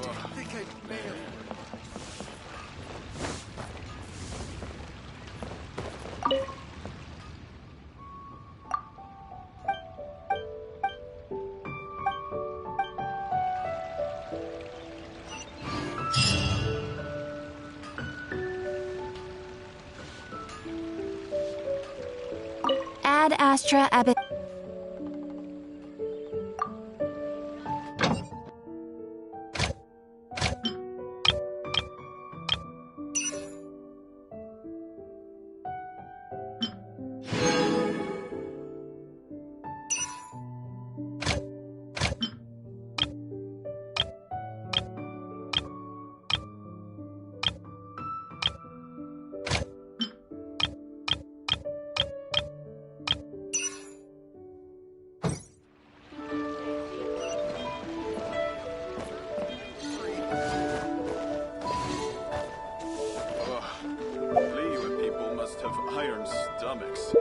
nasty. I think I may have... Ad Astra Abbot. Iron stomachs.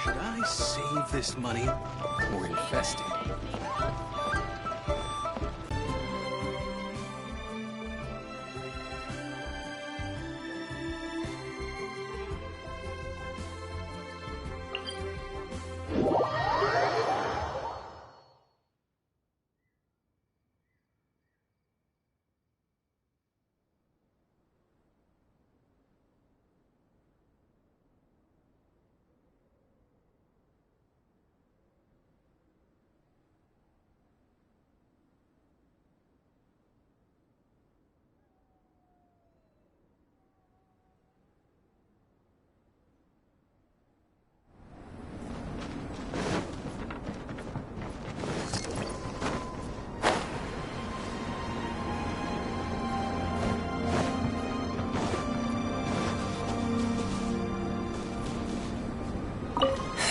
Should I save this money or invest it?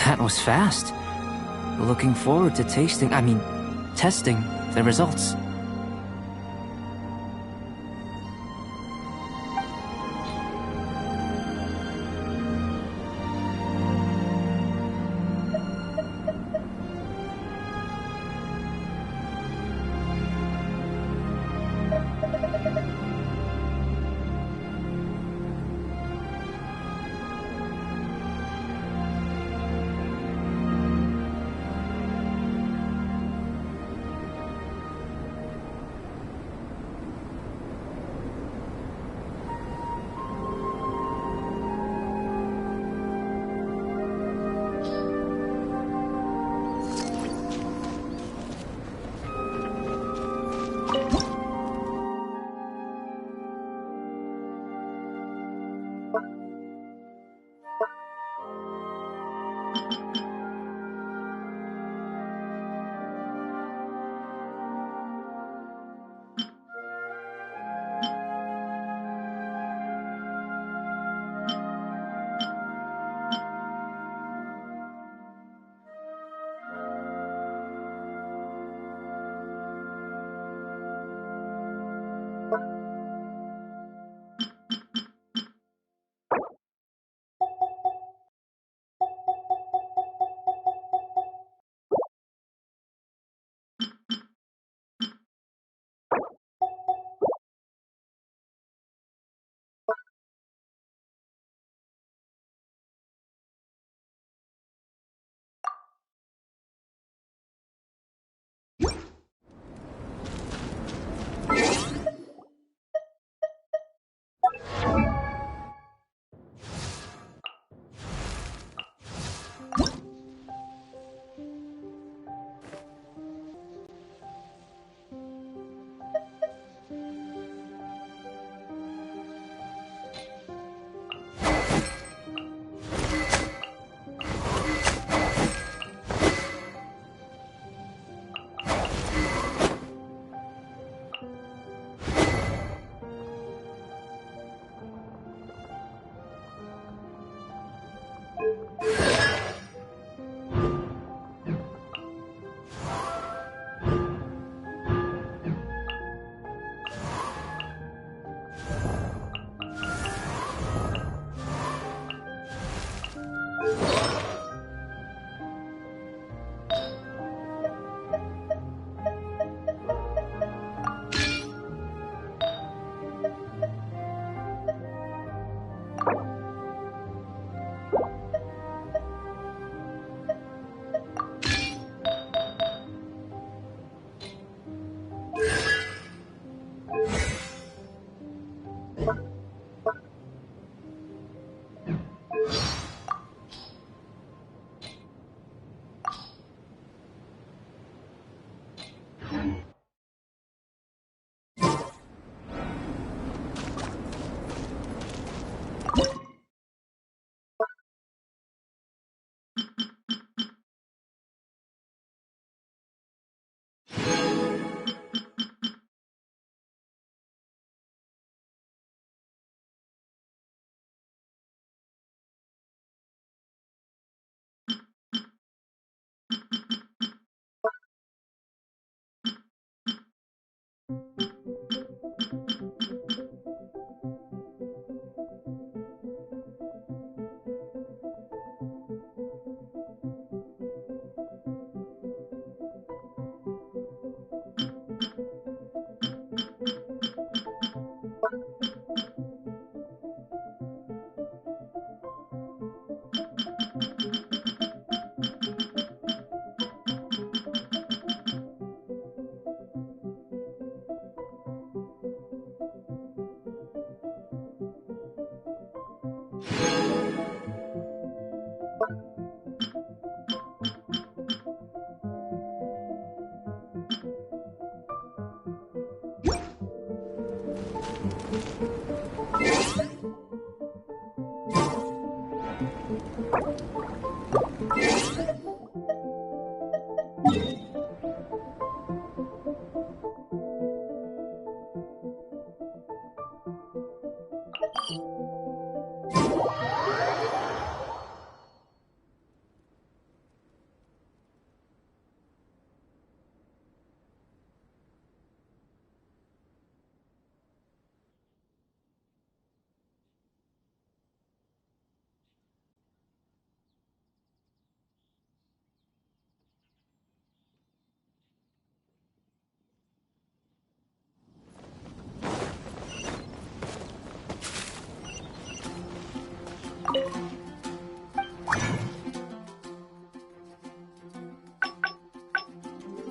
That was fast. Looking forward to testing the results.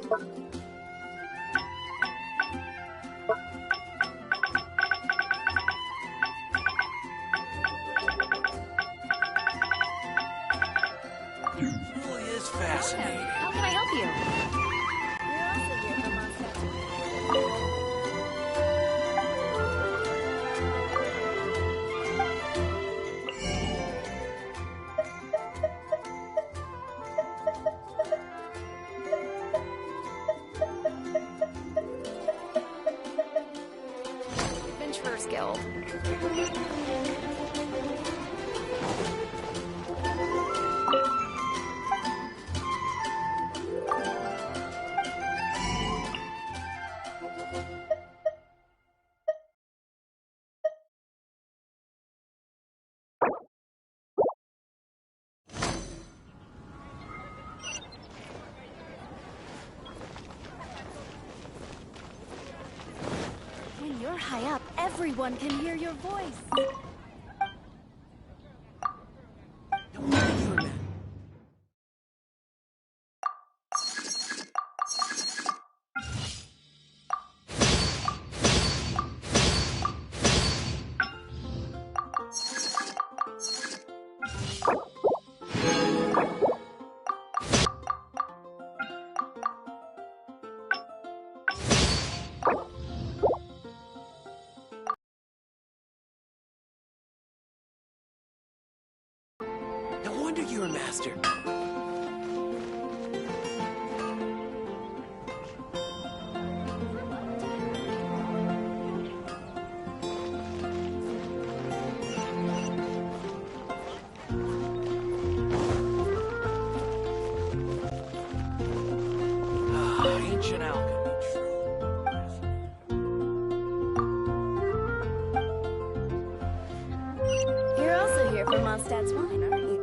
Really is fascinating. How can I help you? Adventurers Guild. When you're high up, everyone can hear your voice. No wonder you were mad. No wonder you're a master. Ancient alchemy, You're also here for Mondstadt's wine, aren't you?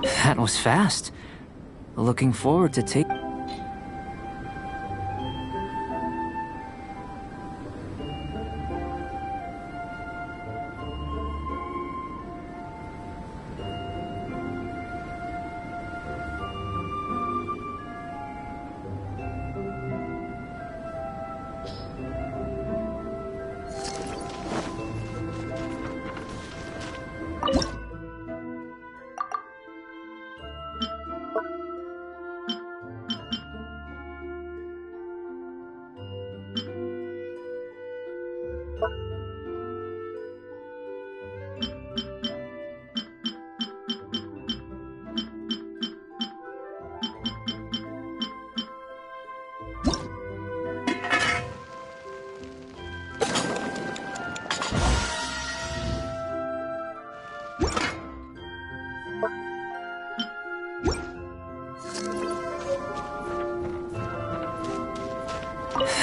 That was fast. Looking forward to take.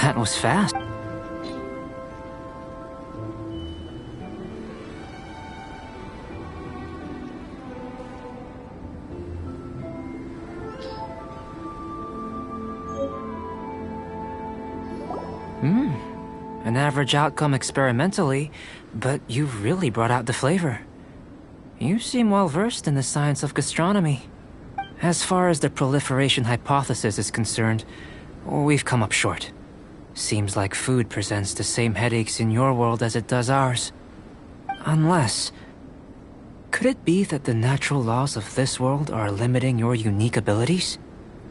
That was fast. An average outcome experimentally, but you've really brought out the flavor. You seem well versed in the science of gastronomy. As far as the proliferation hypothesis is concerned, we've come up short. Seems like food presents the same headaches in your world as it does ours. Unless... could it be that the natural laws of this world are limiting your unique abilities?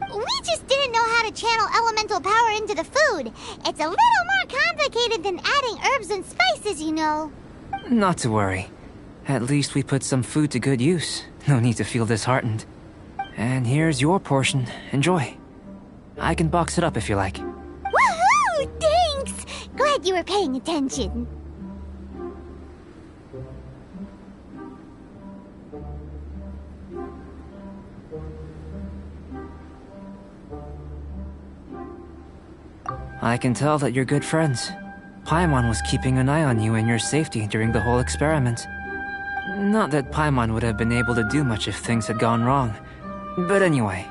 We just didn't know how to channel elemental power into the food. It's a little more complicated than adding herbs and spices, you know. Not to worry. At least we put some food to good use. No need to feel disheartened. And here's your portion. Enjoy. I can box it up if you like. Woohoo! Thanks! Glad you were paying attention. I can tell that you're good friends. Paimon was keeping an eye on you and your safety during the whole experiment. Not that Paimon would have been able to do much if things had gone wrong. But anyway.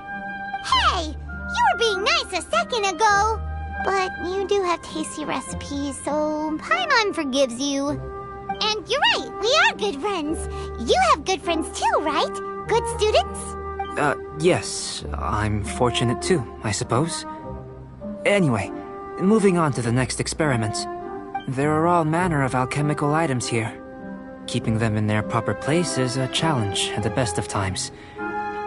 Hey! You were being nice a second ago! But you do have tasty recipes, so Paimon forgives you. And you're right, we are good friends. You have good friends too, right? Good students? Yes. I'm fortunate too, I suppose. Anyway, moving on to the next experiment. There are all manner of alchemical items here. Keeping them in their proper place is a challenge at the best of times.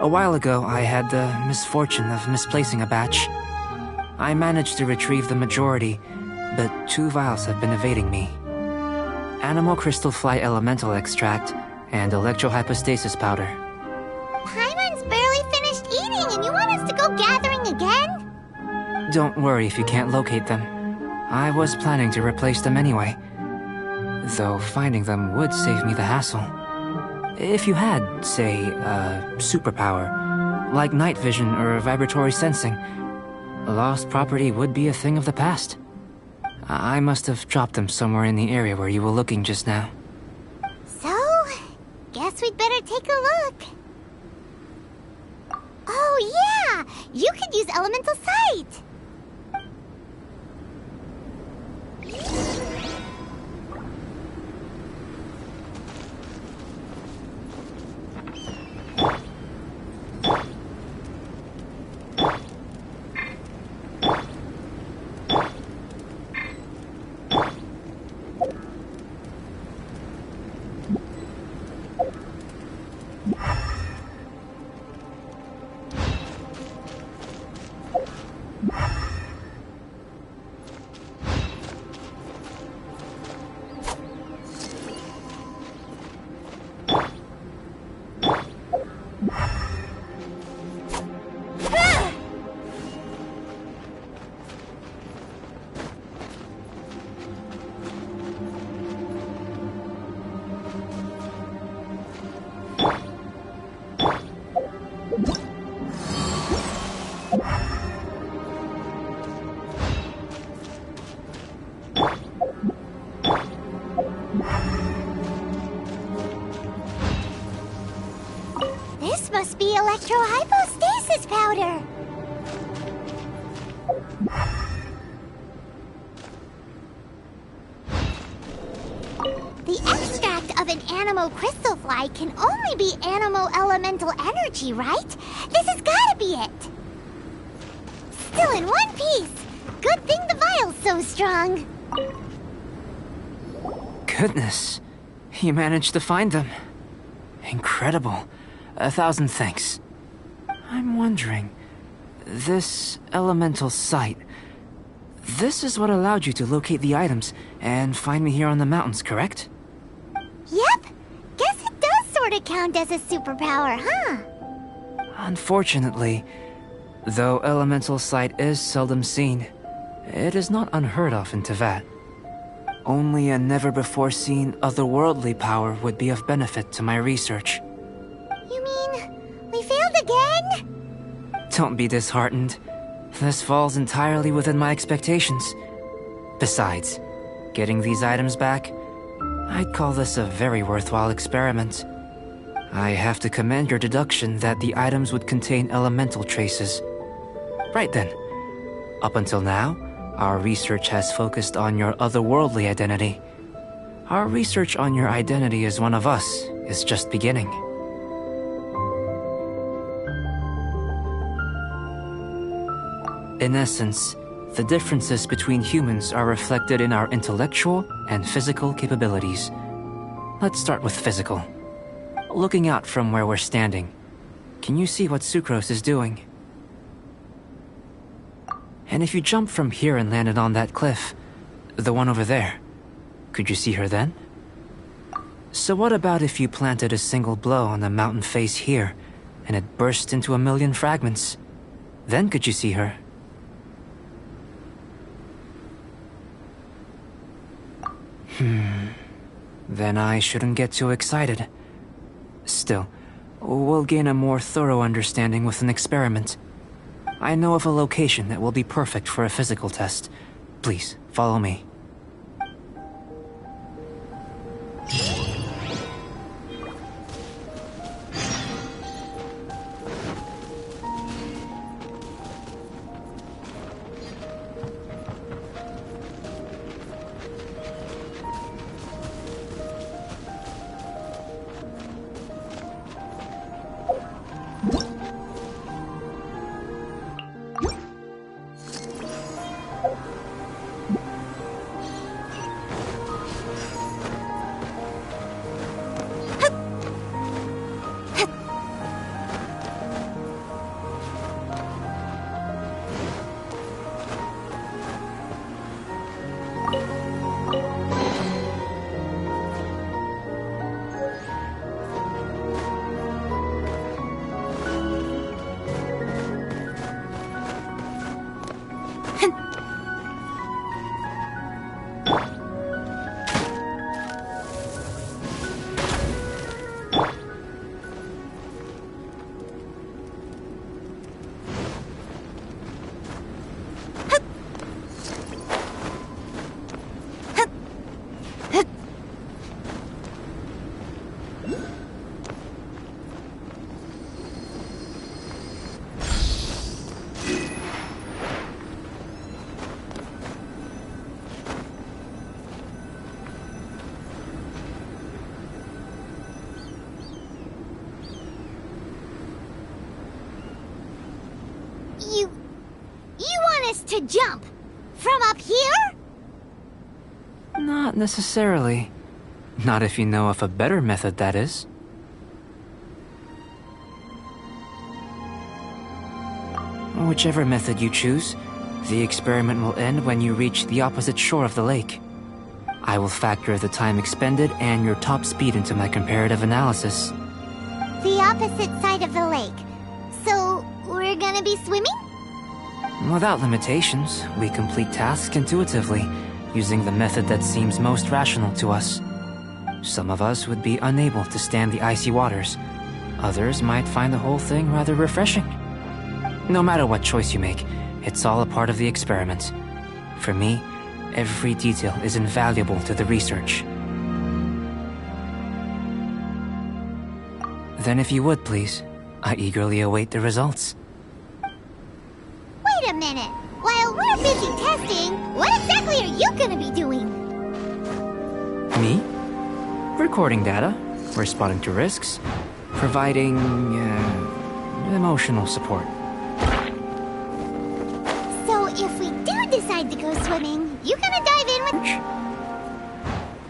A while ago, I had the misfortune of misplacing a batch. I managed to retrieve the majority, but 2 vials have been evading me. Animal crystal fly elemental extract and electrohypostasis powder. Paimon's barely finished eating and you want us to go gathering again? Don't worry if you can't locate them. I was planning to replace them anyway. Though finding them would save me the hassle. If you had, say, a superpower, like night vision or vibratory sensing, lost property would be a thing of the past. I must have dropped them somewhere in the area where you were looking just now. So, guess we'd better take a look. Oh yeah! You could use elemental sight! must be electrohypostasis powder. The extract of an animo crystal fly can only be animo elemental energy, right? This has gotta be it. Still in one piece. Good thing the vial's so strong. Goodness, you managed to find them. Incredible. 1,000 thanks. I'm wondering, this elemental sight, this is what allowed you to locate the items and find me here on the mountains, correct? Yep. Guess it does sort of count as a superpower, huh? Unfortunately, though elemental sight is seldom seen, it is not unheard of in Teyvat. Only a never-before-seen otherworldly power would be of benefit to my research. You mean we failed again? Don't be disheartened. This falls entirely within my expectations. Besides, getting these items back, I'd call this a very worthwhile experiment. I have to commend your deduction that the items would contain elemental traces. Right then. Up until now, our research has focused on your otherworldly identity. Our research on your identity as one of us is just beginning. In essence, the differences between humans are reflected in our intellectual and physical capabilities. Let's start with physical. Looking out from where we're standing, can you see what Sucrose is doing? And if you jumped from here and landed on that cliff, the one over there, could you see her then? So what about if you planted a single blow on the mountain face here, and it burst into 1,000,000 fragments? Then could you see her? Then I shouldn't get too excited. Still, we'll gain a more thorough understanding with an experiment. I know of a location that will be perfect for a physical test. Please, follow me. You want us to jump? From up here? Not necessarily. Not if you know of a better method, that is. Whichever method you choose, the experiment will end when you reach the opposite shore of the lake. I will factor the time expended and your top speed into my comparative analysis. The opposite side of the lake. So, we're gonna be swimming? Without limitations, we complete tasks intuitively, using the method that seems most rational to us. Some of us would be unable to stand the icy waters. Others might find the whole thing rather refreshing. No matter what choice you make, it's all a part of the experiment. For me, every detail is invaluable to the research. Then if you would, please, I eagerly await the results. Wait a minute. While we're busy testing, what exactly are you gonna be doing? Me? Recording data, responding to risks, providing, emotional support. So if we do decide to go swimming, you gonna dive in with...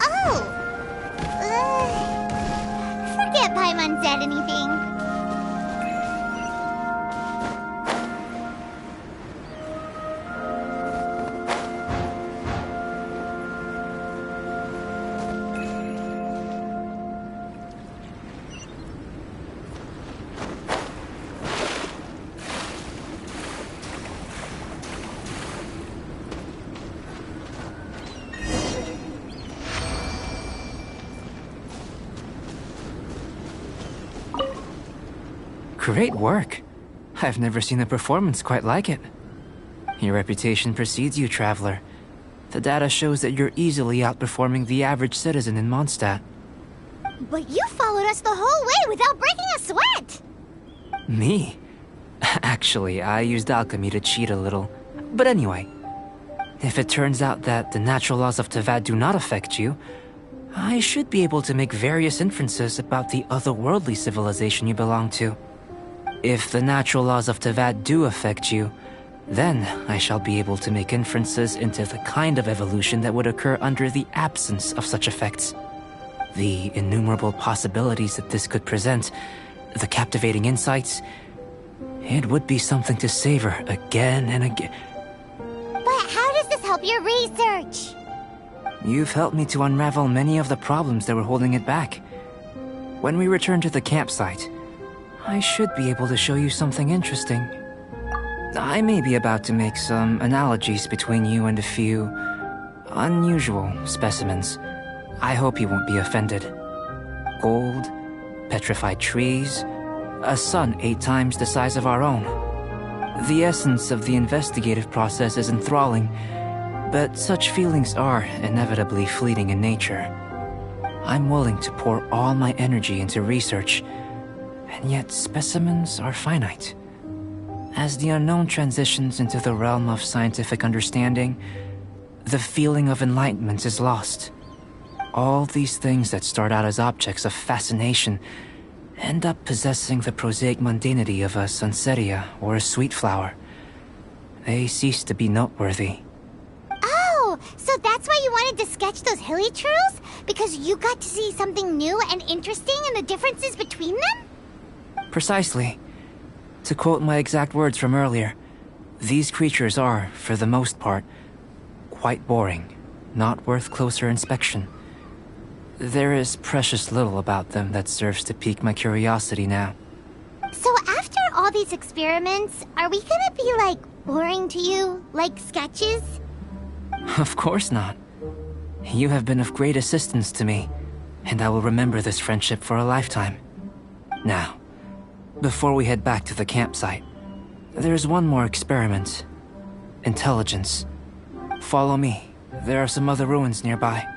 Oh! Forget Paimon said anything. Great work. I've never seen a performance quite like it. Your reputation precedes you, Traveler. The data shows that you're easily outperforming the average citizen in Mondstadt. But you followed us the whole way without breaking a sweat! Me? Actually, I used alchemy to cheat a little. But anyway, if it turns out that the natural laws of Tavad do not affect you, I should be able to make various inferences about the otherworldly civilization you belong to. If the natural laws of Tavad do affect you, then I shall be able to make inferences into the kind of evolution that would occur under the absence of such effects. The innumerable possibilities that this could present, the captivating insights, it would be something to savor again and again. But how does this help your research? You've helped me to unravel many of the problems that were holding it back. When we return to the campsite, I should be able to show you something interesting. I may be about to make some analogies between you and a few unusual specimens. I hope you won't be offended. Gold, petrified trees, a sun 8 times the size of our own. The essence of the investigative process is enthralling, but such feelings are inevitably fleeting in nature. I'm willing to pour all my energy into research, and yet specimens are finite. As the unknown transitions into the realm of scientific understanding, the feeling of enlightenment is lost. All these things that start out as objects of fascination end up possessing the prosaic mundanity of a sunsetia or a sweet flower. They cease to be noteworthy. Oh, so that's why you wanted to sketch those hilly churls? Because you got to see something new and interesting in the differences between them? Precisely. To quote my exact words from earlier, these creatures are, for the most part, quite boring, not worth closer inspection. There is precious little about them that serves to pique my curiosity now. So after all these experiments, are we gonna be, like, boring to you? Like sketches? Of course not. You have been of great assistance to me, and I will remember this friendship for a lifetime. Now, before we head back to the campsite, there's one more experiment. Intelligence. Follow me. There are some other ruins nearby.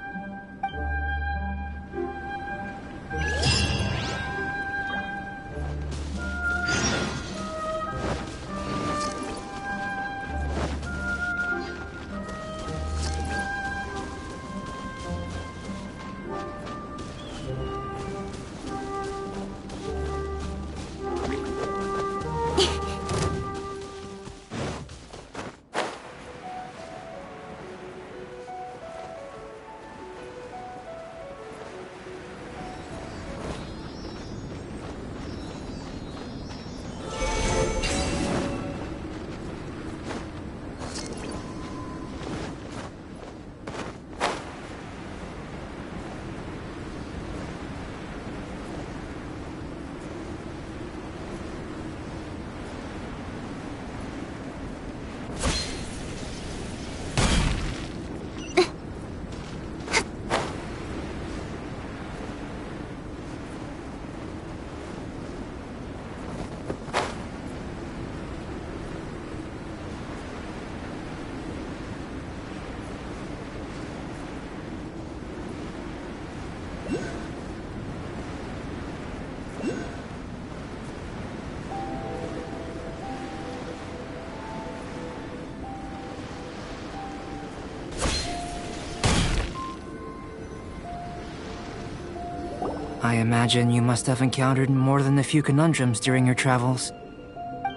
I imagine you must have encountered more than a few conundrums during your travels.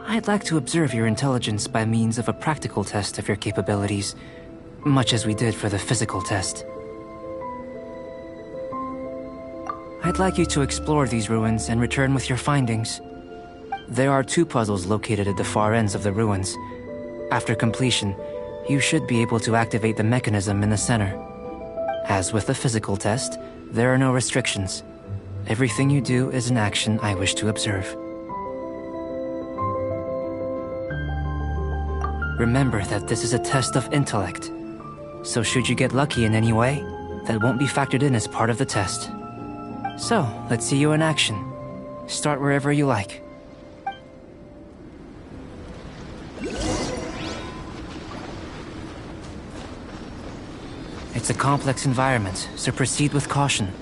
I'd like to observe your intelligence by means of a practical test of your capabilities, much as we did for the physical test. I'd like you to explore these ruins and return with your findings. There are 2 puzzles located at the far ends of the ruins. After completion, you should be able to activate the mechanism in the center. As with the physical test, there are no restrictions. Everything you do is an action I wish to observe. Remember that this is a test of intellect, so should you get lucky in any way, that won't be factored in as part of the test. So, let's see you in action. Start wherever you like. It's a complex environment, so proceed with caution.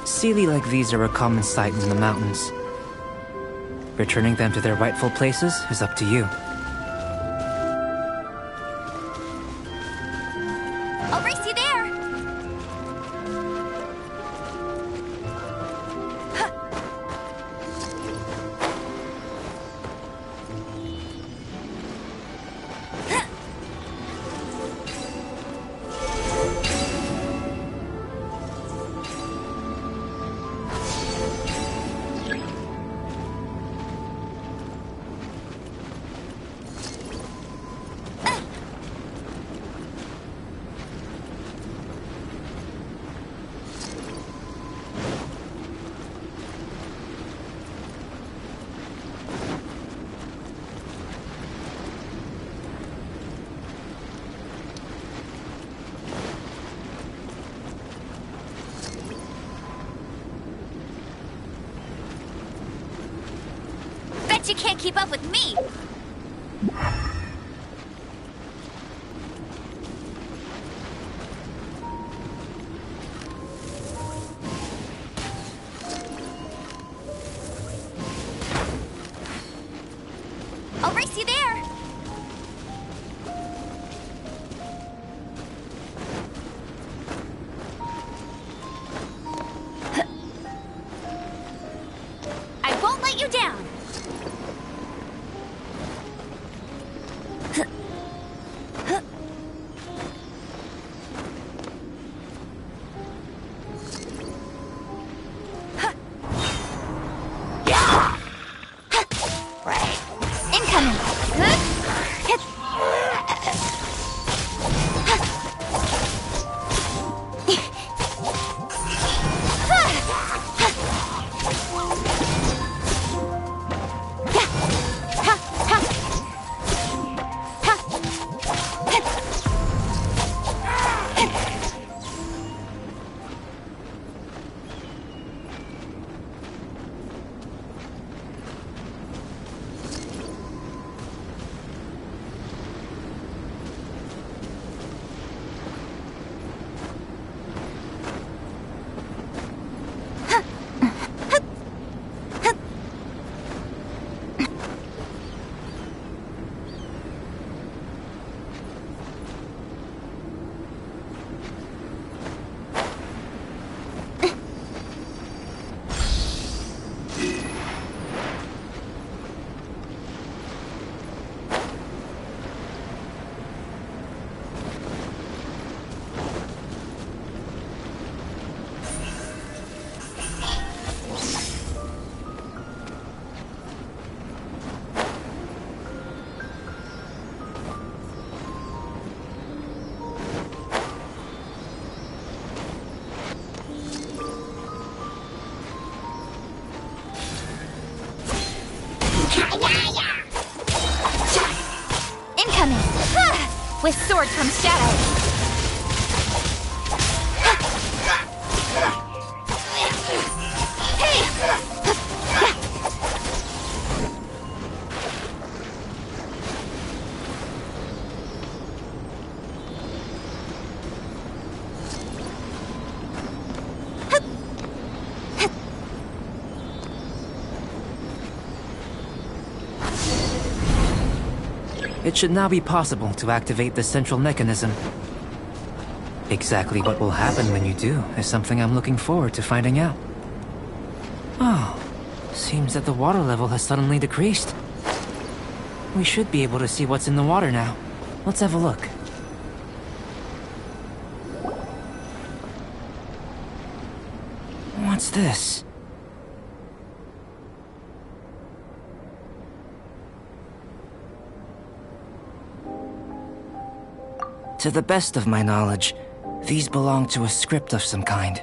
Sealy like these are a common sight in the mountains. Returning them to their rightful places is up to you. I'll race you there! Bet you can't keep up with me! I'll race you there! I won't let you down! Incoming! With sword from shadow. It should now be possible to activate the central mechanism. Exactly what will happen when you do is something I'm looking forward to finding out. Oh, seems that the water level has suddenly decreased. We should be able to see what's in the water now. Let's have a look. What's this? To the best of my knowledge, these belong to a script of some kind.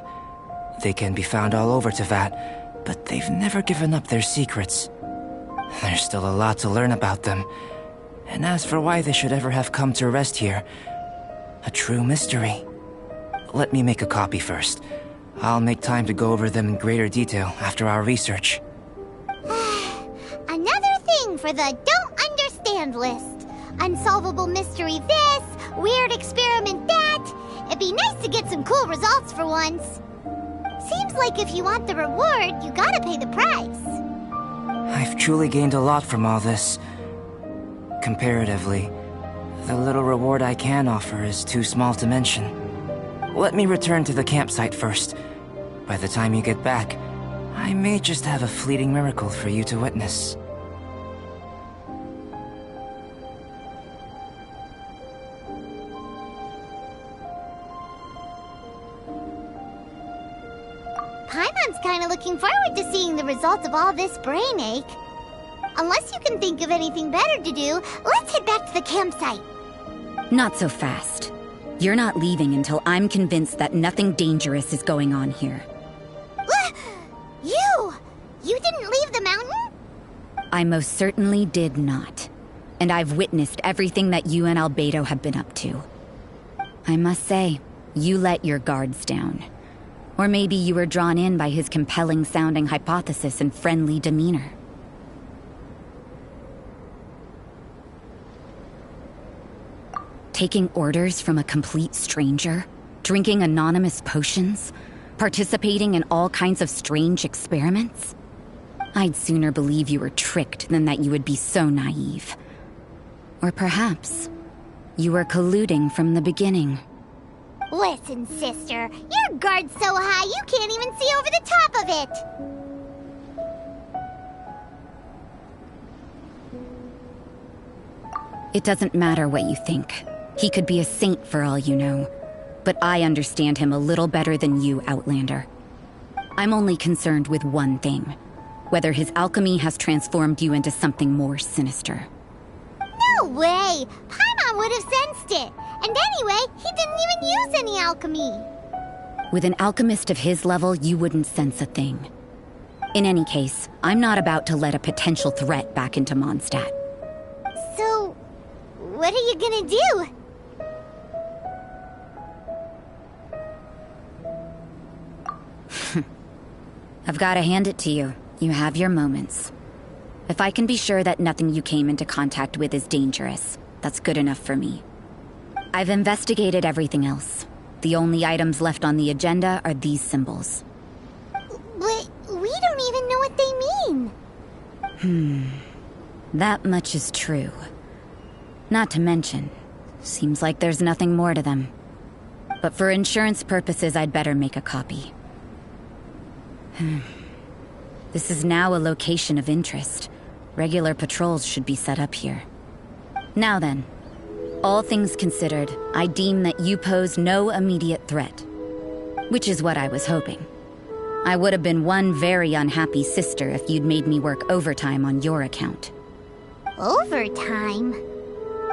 They can be found all over Teyvat, but they've never given up their secrets. There's still a lot to learn about them. And as for why they should ever have come to rest here, a true mystery. Let me make a copy first. I'll make time to go over them in greater detail after our research. Another thing for the don't understand list. Unsolvable mystery this, weird experiment that. It'd be nice to get some cool results for once. Seems like if you want the reward, you gotta pay the price. I've truly gained a lot from all this. Comparatively, the little reward I can offer is too small to mention. Let me return to the campsite first. By the time you get back, I may just have a fleeting miracle for you to witness. Paimon's kinda looking forward to seeing the results of all this brain ache. Unless you can think of anything better to do, let's head back to the campsite. Not so fast. You're not leaving until I'm convinced that nothing dangerous is going on here. You didn't leave the mountain? I most certainly did not. And I've witnessed everything that you and Albedo have been up to. I must say, you let your guards down. Or maybe you were drawn in by his compelling-sounding hypothesis and friendly demeanor. Taking orders from a complete stranger? Drinking anonymous potions? Participating in all kinds of strange experiments? I'd sooner believe you were tricked than that you would be so naive. Or perhaps, you were colluding from the beginning. Listen, sister, your guard's so high you can't even see over the top of it. It doesn't matter what you think. He could be a saint for all you know. But I understand him a little better than you, Outlander. I'm only concerned with one thing. Whether his alchemy has transformed you into something more sinister. No way! Paimon would have sensed it! And anyway, he didn't even use any alchemy! With an alchemist of his level, you wouldn't sense a thing. In any case, I'm not about to let a potential threat back into Mondstadt. So, what are you gonna do? I've gotta hand it to you. You have your moments. If I can be sure that nothing you came into contact with is dangerous, that's good enough for me. I've investigated everything else. The only items left on the agenda are these symbols. But we don't even know what they mean. That much is true. Not to mention, seems like there's nothing more to them. But for insurance purposes, I'd better make a copy. This is now a location of interest. Regular patrols should be set up here. Now then, all things considered, I deem that you pose no immediate threat. Which is what I was hoping. I would have been one very unhappy sister if you'd made me work overtime on your account. Overtime?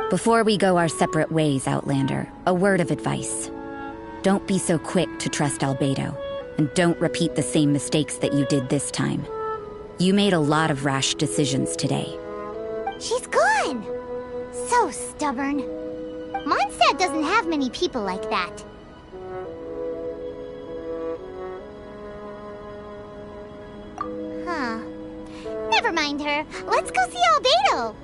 Before we go our separate ways, Outlander, a word of advice. Don't be so quick to trust Albedo. And don't repeat the same mistakes that you did this time. You made a lot of rash decisions today, She's gone! So stubborn. Mondstadt doesn't have many people like that. Huh. Never mind her. Let's go see Albedo.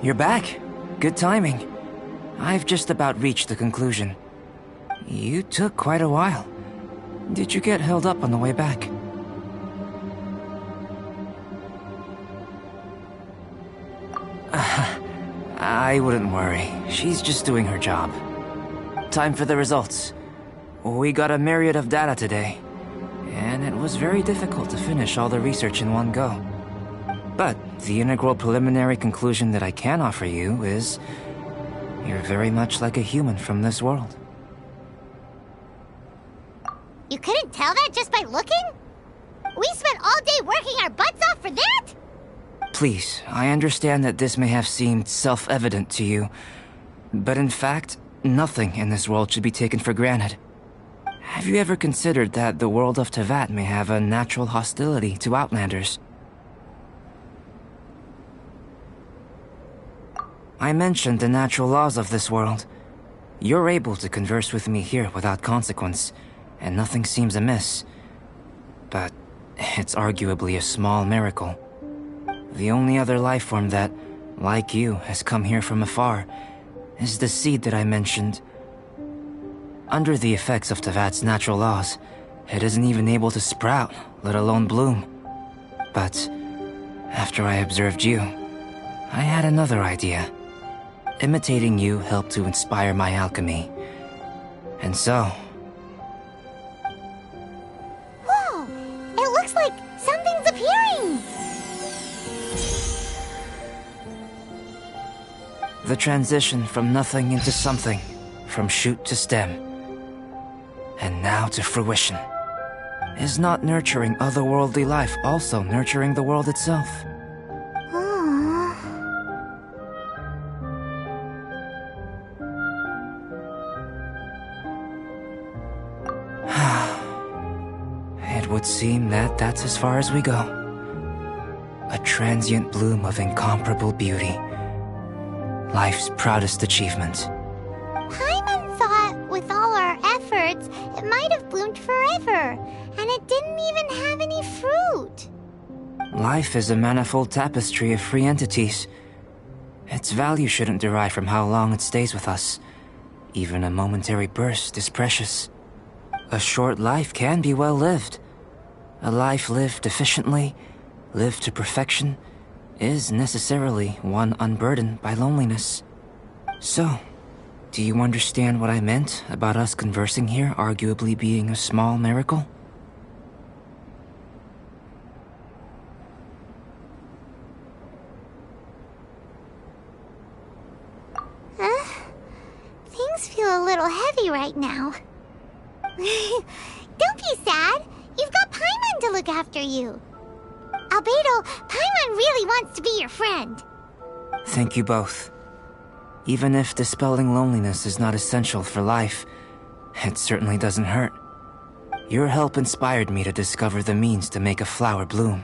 You're back. Good timing. I've just about reached the conclusion. You took quite a while. Did you get held up on the way back? I wouldn't worry. She's just doing her job. Time for the results. We got a myriad of data today, and it was very difficult to finish all the research in one go. But the integral preliminary conclusion that I can offer you is you're very much like a human from this world. You couldn't tell that just by looking? We spent all day working our butts off for that? Please, I understand that this may have seemed self-evident to you, but in fact, nothing in this world should be taken for granted. Have you ever considered that the world of Teyvat may have a natural hostility to Outlanders? I mentioned the natural laws of this world. You're able to converse with me here without consequence, and nothing seems amiss. But it's arguably a small miracle. The only other life form that, like you, has come here from afar is the seed that I mentioned. Under the effects of Teyvat's natural laws, it isn't even able to sprout, let alone bloom. But after I observed you, I had another idea. Imitating you helped to inspire my alchemy. And so... Whoa! It looks like something's appearing! The transition from nothing into something, from shoot to stem, and now to fruition. Is not nurturing otherworldly life also nurturing the world itself? It would seem that that's as far as we go. A transient bloom of incomparable beauty. Life's proudest achievement. Paimon thought with all our efforts, it might have bloomed forever, and it didn't even have any fruit. Life is a manifold tapestry of free entities. Its value shouldn't derive from how long it stays with us. Even a momentary burst is precious. A short life can be well lived. A life lived efficiently, lived to perfection, is necessarily one unburdened by loneliness. So, do you understand what I meant about us conversing here arguably being a small miracle? Things feel a little heavy right now. Don't be sad. You've got Paimon to look after you. Albedo, Paimon really wants to be your friend. Thank you both. Even if dispelling loneliness is not essential for life, it certainly doesn't hurt. Your help inspired me to discover the means to make a flower bloom.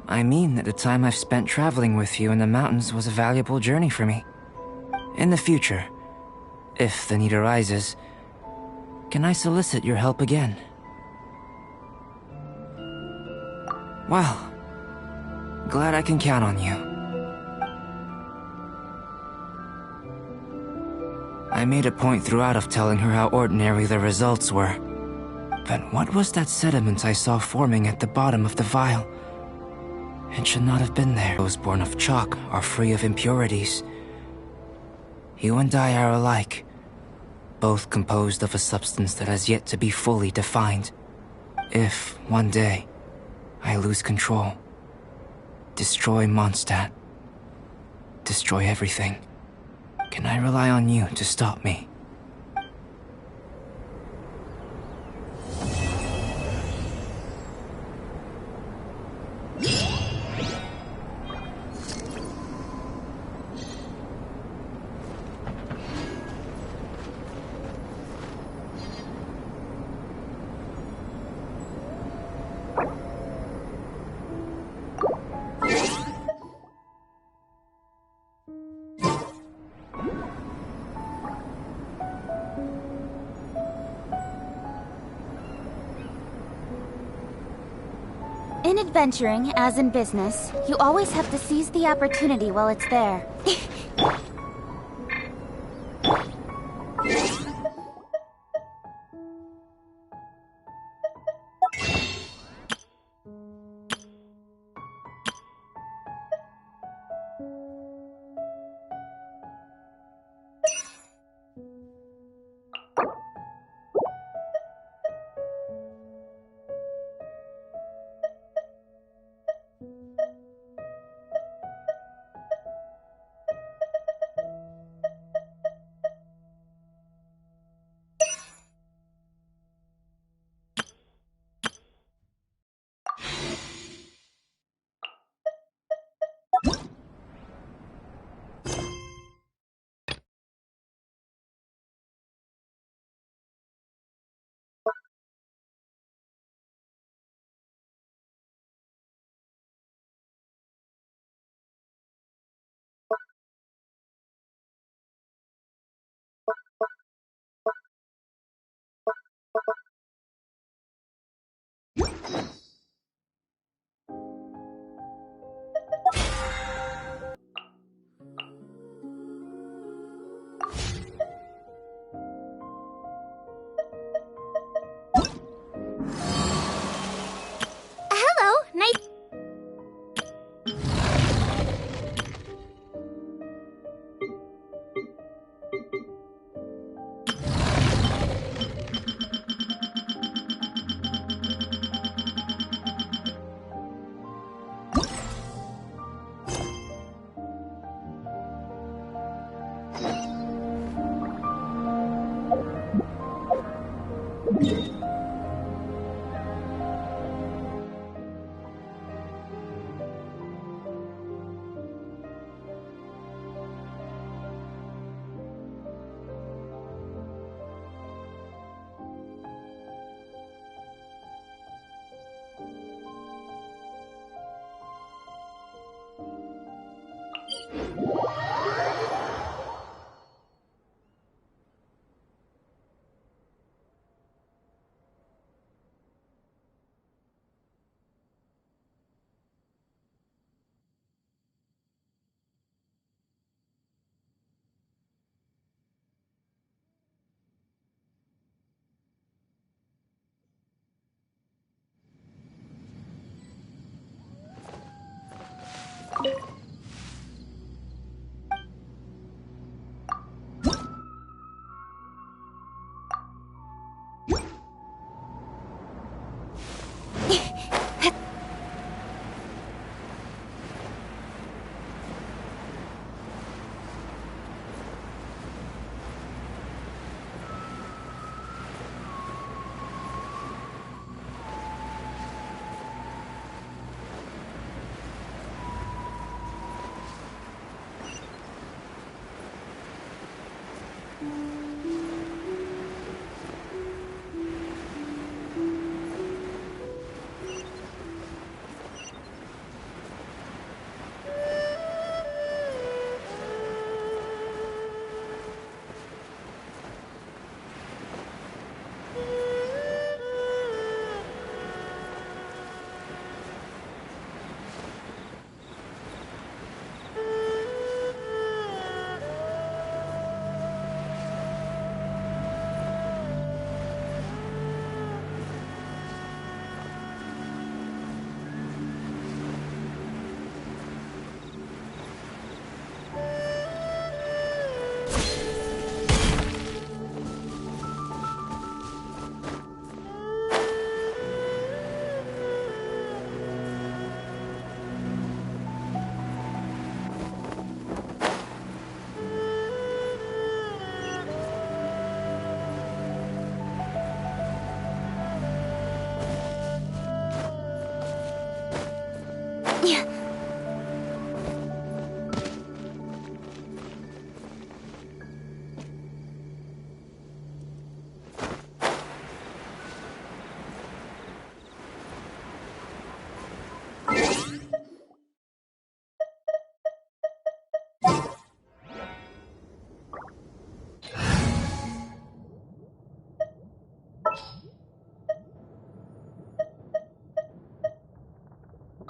I mean that the time I've spent traveling with you in the mountains was a valuable journey for me. In the future, If the need arises, can I solicit your help again? Well, glad I can count on you. I made a point throughout of telling her how ordinary the results were. But what was that sediment I saw forming at the bottom of the vial? It should not have been there. Those born of chalk are free of impurities. You and I are alike, both composed of a substance that has yet to be fully defined. If, one day, I lose control, destroy Mondstadt, destroy everything, can I rely on you to stop me? In adventuring, as in business, you always have to seize the opportunity while it's there. Hello, nice.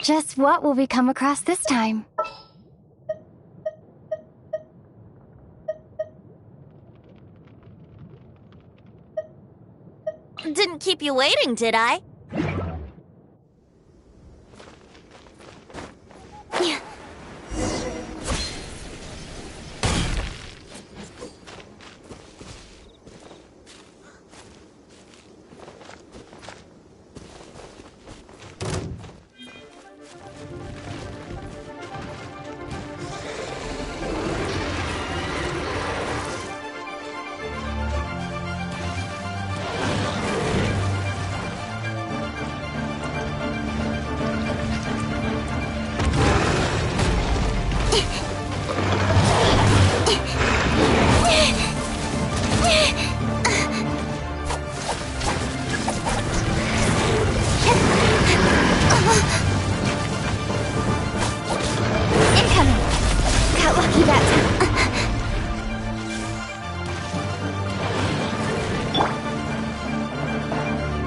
Just what will we come across this time? Didn't keep you waiting, did I?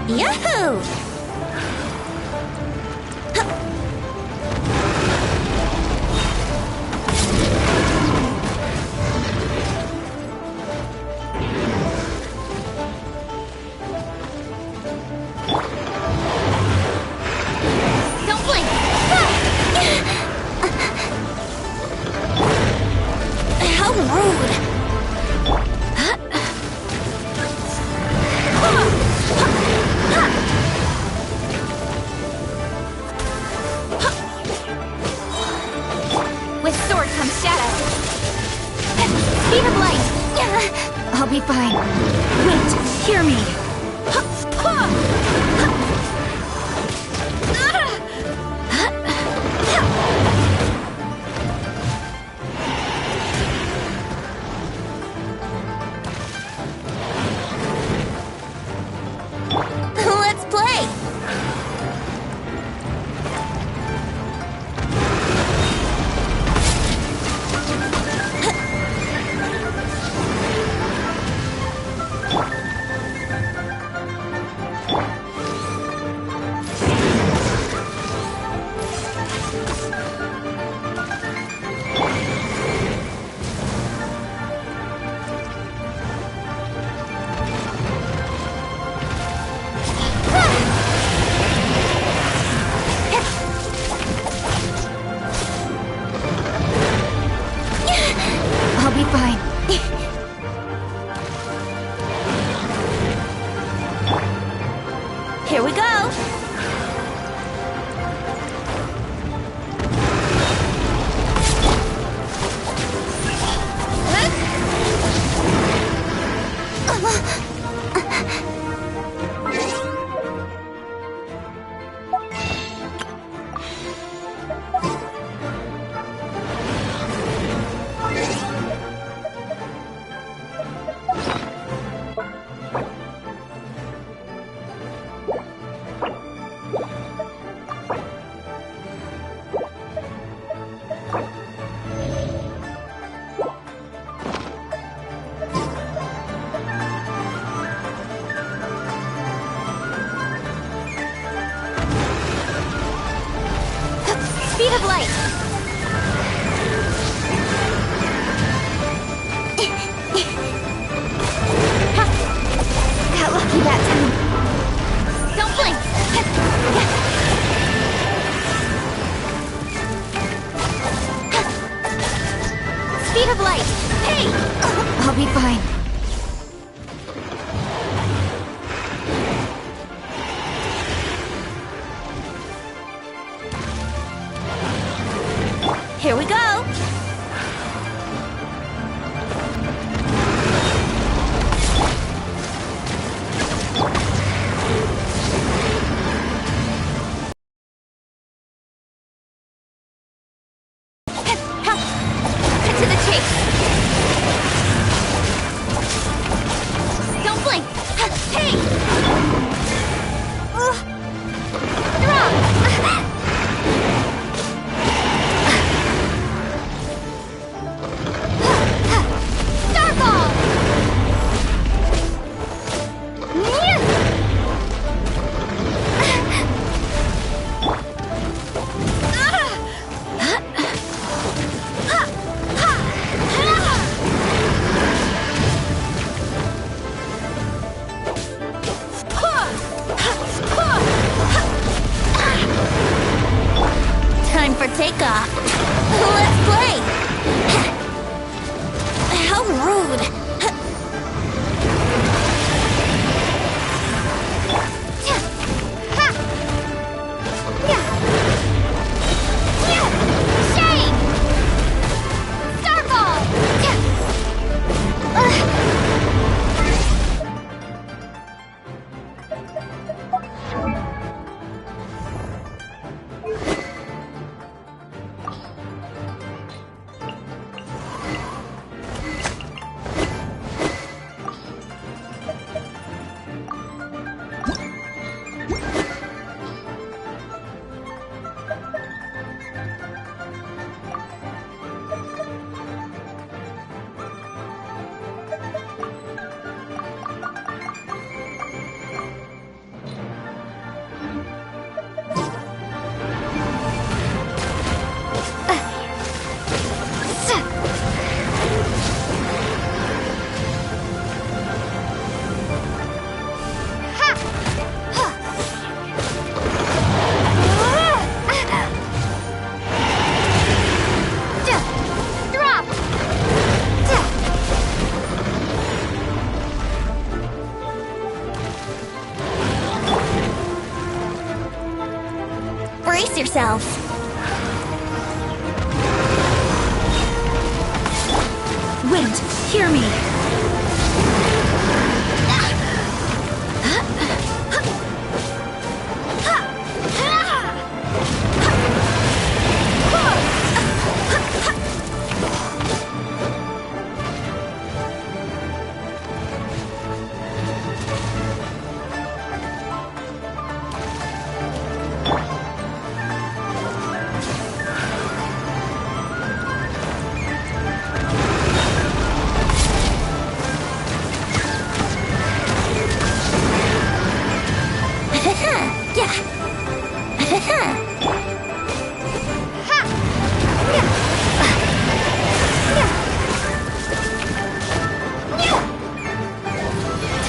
Yahoo! Don't blink! How rude! With sword comes shadow. Speed of light. I'll be fine. Wait, hear me. Let's play. I'll be fine. Here we go. Speed of light. Got lucky that time. Don't blink. Speed of light. Hey! I'll be fine. Here we go. To the chase. Brace yourself. Wind, hear me.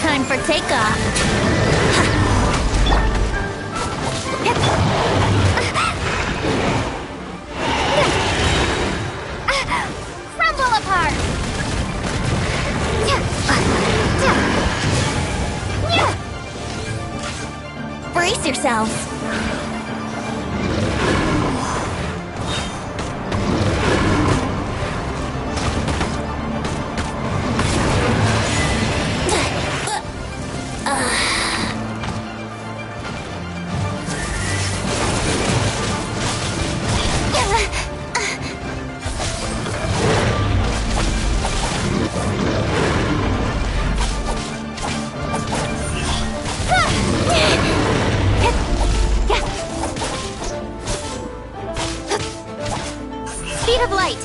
Time for takeoff. Crumble apart! Brace yourselves. Speed of light!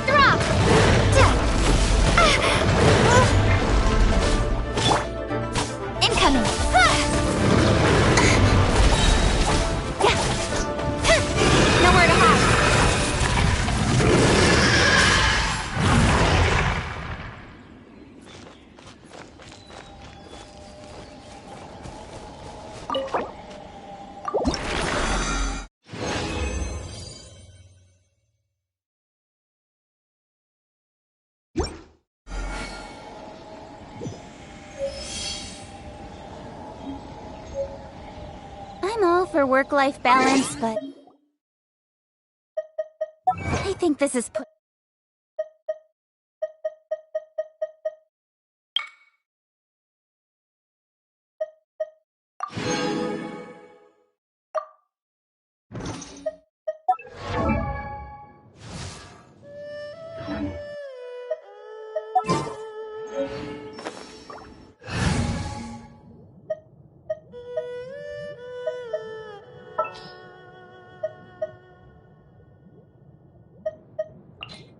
Drop! Incoming. Nowhere to hide. I'm all for work-life balance, but I think this is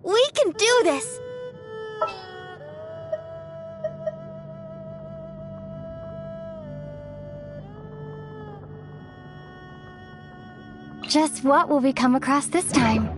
We can do this. just what will we come across this time?